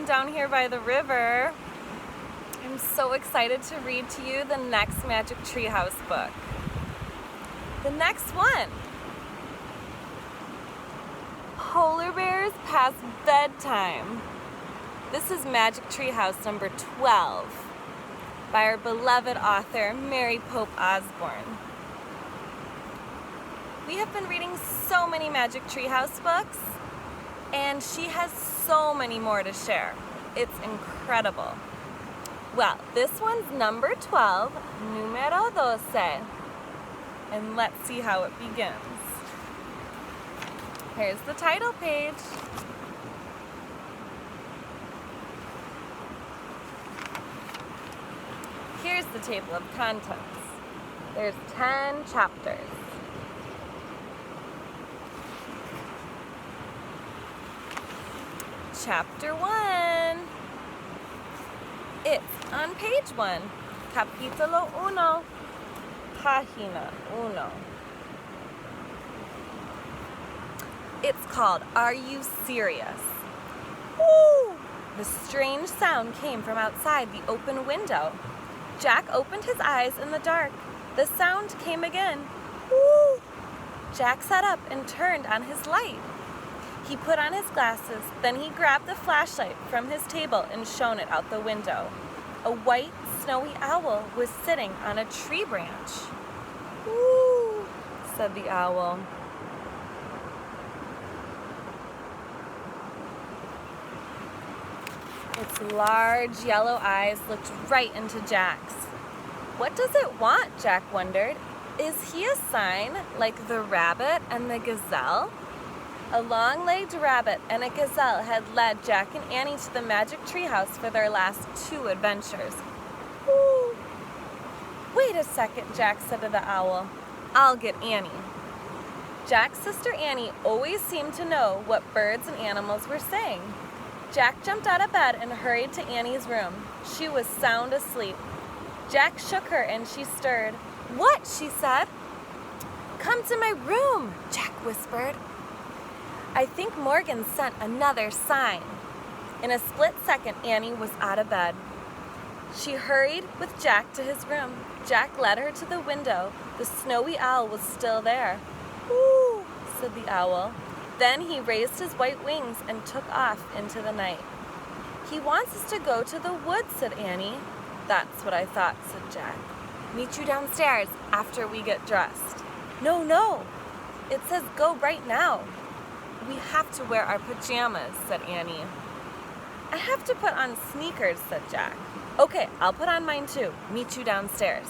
down here by the river. I'm so excited to read to you the next Magic Treehouse book. The next one. Polar Bears Past Bedtime. This is Magic Treehouse number 12 by our beloved author, Mary Pope Osborne. We have been reading so many Magic Treehouse books, and she has so many more to share. It's incredible. Well, this one's number 12, numero 12, and let's see how it begins. Here's the title page. Here's the table of contents. There's 10 chapters. Chapter 1. It's on page 1. Capítulo 1. Página 1. It's called Are You Serious? Woo! The strange sound came from outside the open window. Jack opened his eyes in the dark. The sound came again. Woo! Jack sat up and turned on his light. He put on his glasses, then he grabbed the flashlight from his table and shone it out the window. A white, snowy owl was sitting on a tree branch. "Woo," said the owl. Its large yellow eyes looked right into Jack's. What does it want? Jack wondered. Is he a sign like the rabbit and the gazelle? A long-legged rabbit and a gazelle had led Jack and Annie to the Magic Treehouse for their last 2 adventures. Woo! Wait a second, Jack said to the owl. I'll get Annie. Jack's sister Annie always seemed to know what birds and animals were saying. Jack jumped out of bed and hurried to Annie's room. She was sound asleep. Jack shook her and she stirred. What? She said. Come to my room, Jack whispered. I think Morgan sent another sign. In a split second, Annie was out of bed. She hurried with Jack to his room. Jack led her to the window. The snowy owl was still there. Woo, said the owl. Then he raised his white wings and took off into the night. He wants us to go to the woods, said Annie. That's what I thought, said Jack. Meet you downstairs after we get dressed. No. It says go right now. We have to wear our pajamas, said Annie. I have to put on sneakers, said Jack. Okay, I'll put on mine too. Meet you downstairs,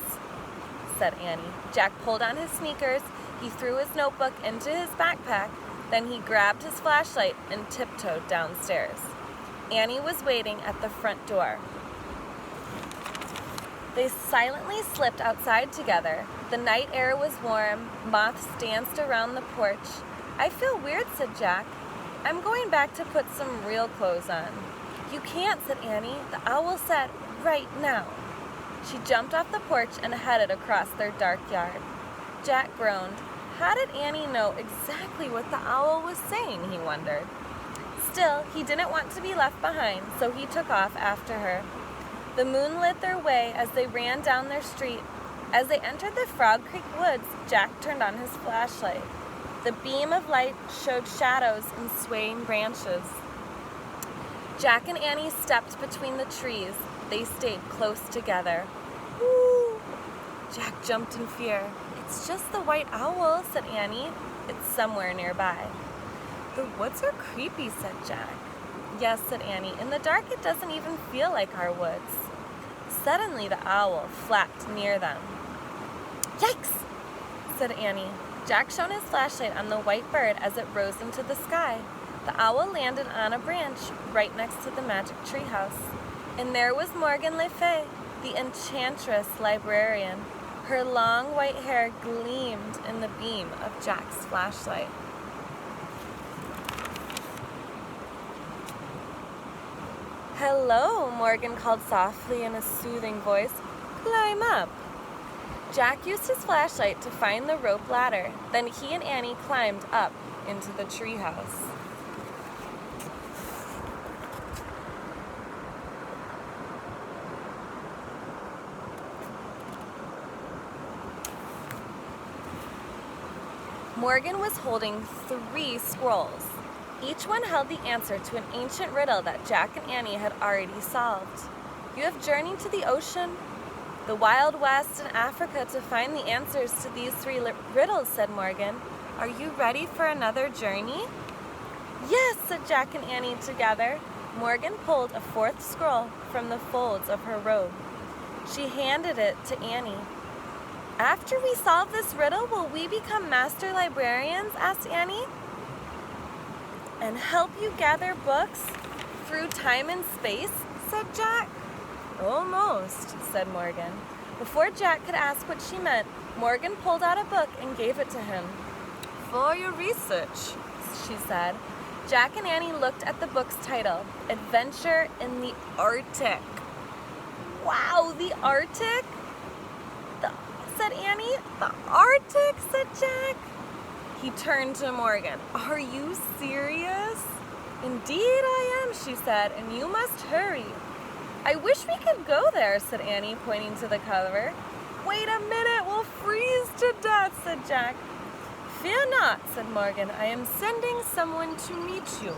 said Annie. Jack pulled on his sneakers. He threw his notebook into his backpack. Then he grabbed his flashlight and tiptoed downstairs. Annie was waiting at the front door. They silently slipped outside together. The night air was warm. Moths danced around the porch. I feel weird, said Jack. I'm going back to put some real clothes on. You can't, said Annie. The owl said, right now. She jumped off the porch and headed across their dark yard. Jack groaned. How did Annie know exactly what the owl was saying, he wondered. Still, he didn't want to be left behind, so he took off after her. The moon lit their way as they ran down their street. As they entered the Frog Creek woods, Jack turned on his flashlight. The beam of light showed shadows in swaying branches. Jack and Annie stepped between the trees. They stayed close together. Woo! Jack jumped in fear. It's just the white owl, said Annie. It's somewhere nearby. The woods are creepy, said Jack. Yes, said Annie. In the dark, it doesn't even feel like our woods. Suddenly, the owl flapped near them. Yikes, said Annie. Jack shone his flashlight on the white bird as it rose into the sky. The owl landed on a branch right next to the Magic Treehouse. And there was Morgan Le Fay, the enchantress librarian. Her long white hair gleamed in the beam of Jack's flashlight. Hello, Morgan called softly in a soothing voice. Climb up. Jack used his flashlight to find the rope ladder. Then he and Annie climbed up into the treehouse. Morgan was holding 3 scrolls. Each one held the answer to an ancient riddle that Jack and Annie had already solved. You have journeyed to the ocean, the Wild West, and Africa to find the answers to these 3 riddles, said Morgan. Are you ready for another journey? Yes, said Jack and Annie together. Morgan pulled a 4th scroll from the folds of her robe. She handed it to Annie. After we solve this riddle, will we become master librarians? Asked Annie. And help you gather books through time and space? Said Jack. Almost, said Morgan. Before Jack could ask what she meant, Morgan pulled out a book and gave it to him. For your research, she said. Jack and Annie looked at the book's title, Adventure in the Arctic. Wow, the Arctic? Said Annie. The Arctic, said Jack. He turned to Morgan. Are you serious? Indeed I am, she said, and you must hurry. I wish we could go there, said Annie, pointing to the cover. Wait a minute, we'll freeze to death, said Jack. Fear not, said Morgan. I am sending someone to meet you.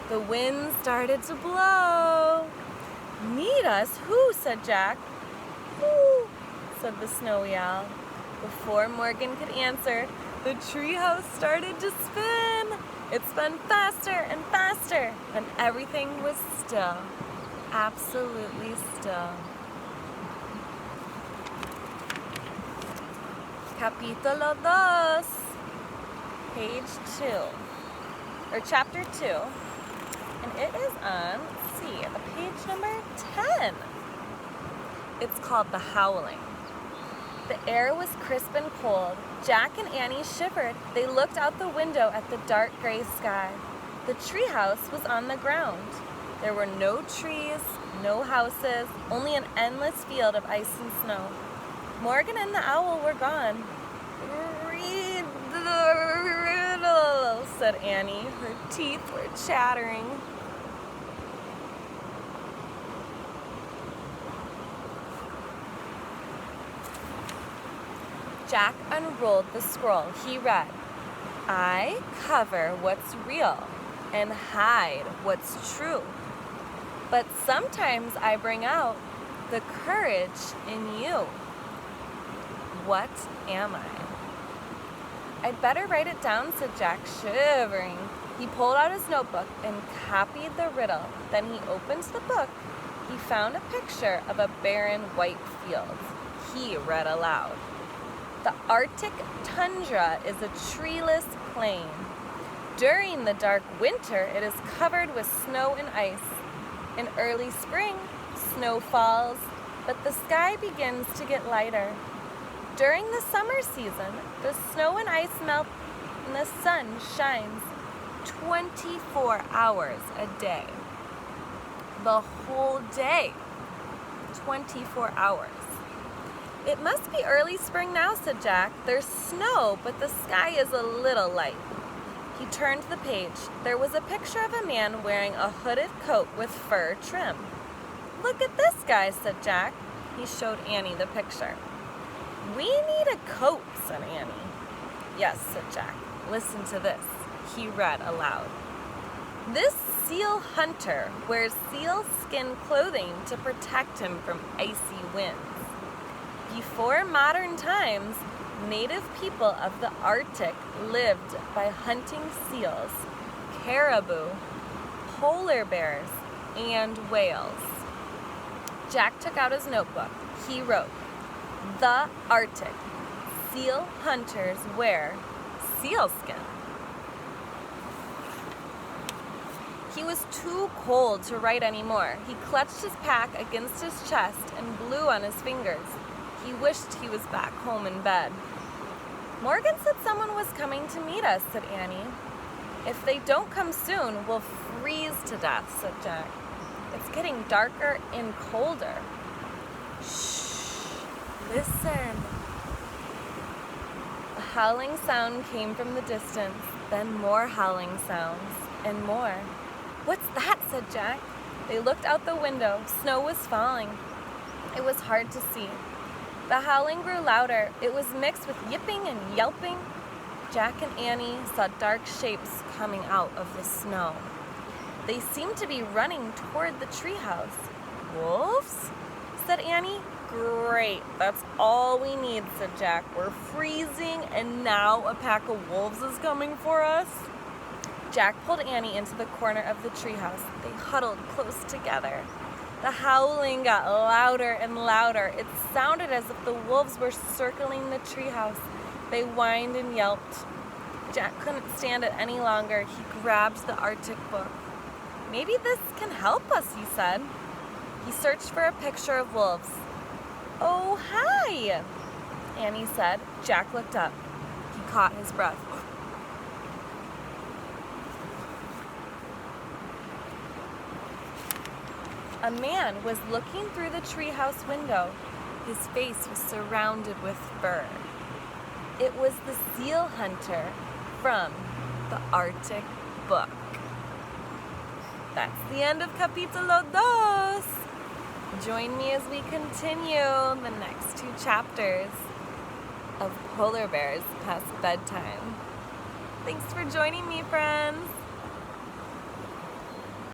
The wind started to blow. Meet us? Who? Said Jack. Who? Said the snowy owl. Before Morgan could answer, the treehouse started to spin. It spun faster and faster, and everything was still. Absolutely still. Capítulo 2, page 2, or chapter 2, and it is on, let's see, the page number 10. It's called The Howling. The air was crisp and cold. Jack and Annie shivered. They looked out the window at the dark gray sky. The treehouse was on the ground. There were no trees, no houses, only an endless field of ice and snow. Morgan and the owl were gone. Read the riddle, said Annie. Her teeth were chattering. Jack unrolled the scroll. He read, I cover what's real and hide what's true. But sometimes I bring out the courage in you. What am I? I'd better write it down, said Jack, shivering. He pulled out his notebook and copied the riddle. Then he opened the book. He found a picture of a barren white field. He read aloud. The Arctic tundra is a treeless plain. During the dark winter, it is covered with snow and ice. In early spring, snow falls, but the sky begins to get lighter. During the summer season, the snow and ice melt and the sun shines 24 hours a day. The whole day. 24 hours. It must be early spring now, said Jack. There's snow, but the sky is a little light. He turned the page. There was a picture of a man wearing a hooded coat with fur trim. Look at this guy, said Jack. He showed Annie the picture. We need a coat, said Annie. Yes, said Jack. Listen to this. He read aloud. This seal hunter wears seal skin clothing to protect him from icy winds. Before modern times, native people of the Arctic lived by hunting seals, caribou, polar bears, and whales. Jack took out his notebook. He wrote, The Arctic. Seal hunters wear sealskin. He was too cold to write anymore. He clutched his pack against his chest and blew on his fingers. He wished he was back home in bed. Morgan said someone was coming to meet us, said Annie. If they don't come soon, we'll freeze to death, said Jack. It's getting darker and colder. Shh, listen. A howling sound came from the distance, then more howling sounds, and more. What's that? Said Jack. They looked out the window. Snow was falling. It was hard to see. The howling grew louder. It was mixed with yipping and yelping. Jack and Annie saw dark shapes coming out of the snow. They seemed to be running toward the treehouse. Wolves? Said Annie. Great, that's all we need, said Jack. We're freezing and now a pack of wolves is coming for us. Jack pulled Annie into the corner of the treehouse. They huddled close together. The howling got louder and louder. It sounded as if the wolves were circling the treehouse. They whined and yelped. Jack couldn't stand it any longer. He grabbed the Arctic book. Maybe this can help us, he said. He searched for a picture of wolves. Oh, hi, Annie said. Jack looked up. He caught his breath. A man was looking through the treehouse window. His face was surrounded with fur. It was the seal hunter from the Arctic book. That's the end of Capítulo 2. Join me as we continue the next 2 chapters of Polar Bears Past Bedtime. Thanks for joining me, friends.